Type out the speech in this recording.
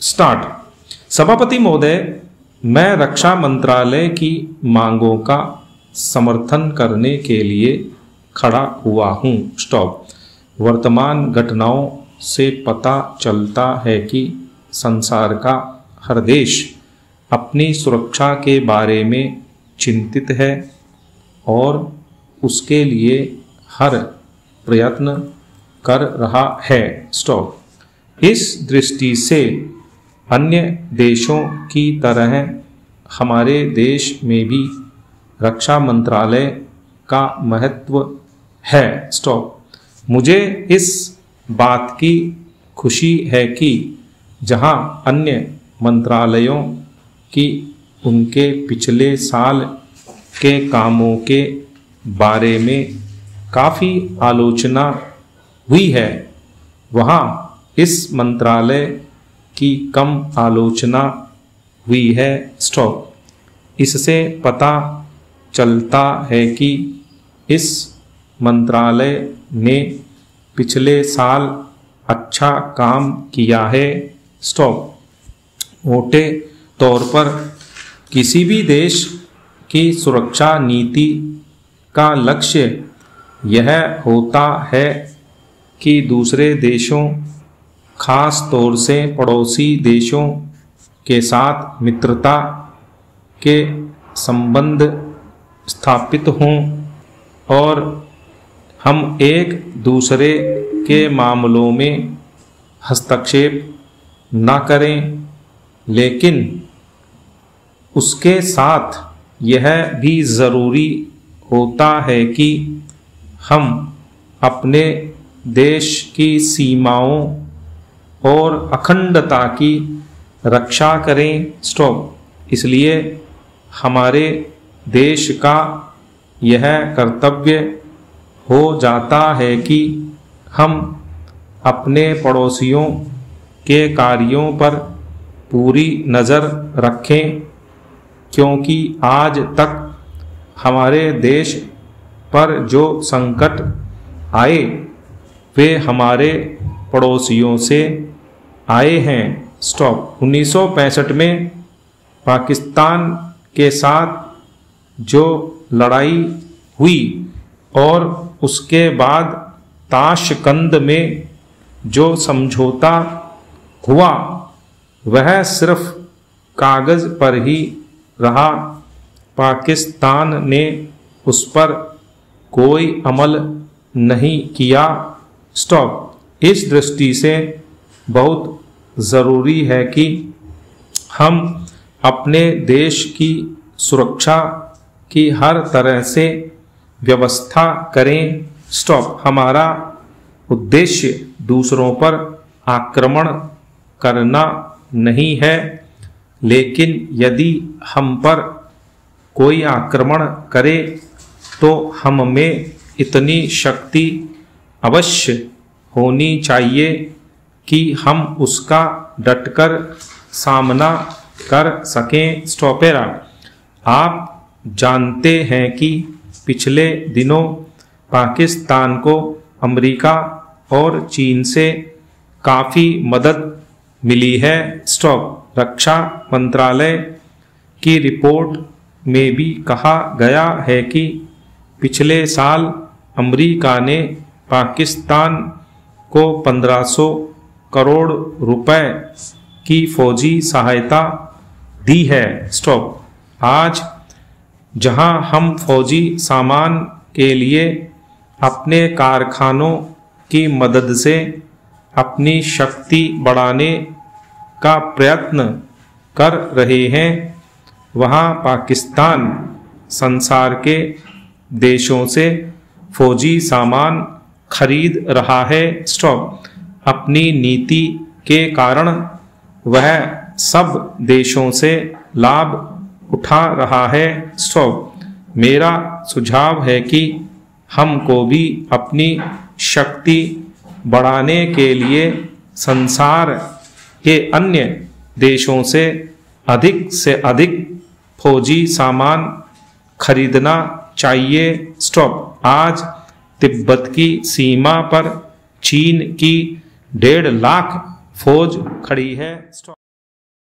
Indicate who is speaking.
Speaker 1: Start. सभापति महोदय, मैं रक्षा मंत्रालय की मांगों का समर्थन करने के लिए खड़ा हुआ हूँ। स्टॉप। वर्तमान घटनाओं से पता चलता है कि संसार का हर देश अपनी सुरक्षा के बारे में चिंतित है और उसके लिए हर प्रयत्न कर रहा है। स्टॉप। इस दृष्टि से अन्य देशों की तरह हमारे देश में भी रक्षा मंत्रालय का महत्व है। स्टॉप। मुझे इस बात की खुशी है कि जहां अन्य मंत्रालयों की उनके पिछले साल के कामों के बारे में काफ़ी आलोचना हुई है, वहाँ इस मंत्रालय की कम आलोचना हुई है। स्टॉप। इससे पता चलता है कि इस मंत्रालय ने पिछले साल अच्छा काम किया है। स्टॉप। मोटे तौर पर किसी भी देश की सुरक्षा नीति का लक्ष्य यह होता है कि दूसरे देशों, खास तौर से पड़ोसी देशों के साथ मित्रता के संबंध स्थापित हों और हम एक दूसरे के मामलों में हस्तक्षेप न करें, लेकिन उसके साथ यह भी ज़रूरी होता है कि हम अपने देश की सीमाओं और अखंडता की रक्षा करें। स्टॉप। इसलिए हमारे देश का यह कर्तव्य हो जाता है कि हम अपने पड़ोसियों के कार्यों पर पूरी नज़र रखें, क्योंकि आज तक हमारे देश पर जो संकट आए वे हमारे पड़ोसियों से आए हैं। स्टॉप। 1965 में पाकिस्तान के साथ जो लड़ाई हुई और उसके बाद ताशकंद में जो समझौता हुआ वह सिर्फ कागज़ पर ही रहा। पाकिस्तान ने उस पर कोई अमल नहीं किया। स्टॉप। इस दृष्टि से बहुत ज़रूरी है कि हम अपने देश की सुरक्षा की हर तरह से व्यवस्था करें। स्टॉप। हमारा उद्देश्य दूसरों पर आक्रमण करना नहीं है, लेकिन यदि हम पर कोई आक्रमण करे तो हम में इतनी शक्ति अवश्य होनी चाहिए कि हम उसका डटकर सामना कर सकें। स्टॉपेरा। आप जानते हैं कि पिछले दिनों पाकिस्तान को अमेरिका और चीन से काफ़ी मदद मिली है। स्टॉप। रक्षा मंत्रालय की रिपोर्ट में भी कहा गया है कि पिछले साल अमेरिका ने पाकिस्तान को 1500 करोड़ रुपए की फौजी सहायता दी है। स्टॉप। आज जहां हम फौजी सामान के लिए अपने कारखानों की मदद से अपनी शक्ति बढ़ाने का प्रयत्न कर रहे हैं, वहाँ पाकिस्तान संसार के देशों से फौजी सामान खरीद रहा है। स्टॉप। अपनी नीति के कारण वह सब देशों से लाभ उठा रहा है। स्टॉप। मेरा सुझाव है कि हमको भी अपनी शक्ति बढ़ाने के लिए संसार के अन्य देशों से अधिक फौजी सामान खरीदना चाहिए। स्टॉप। आज तिब्बत की सीमा पर चीन की 1.5 लाख फौज खड़ी है।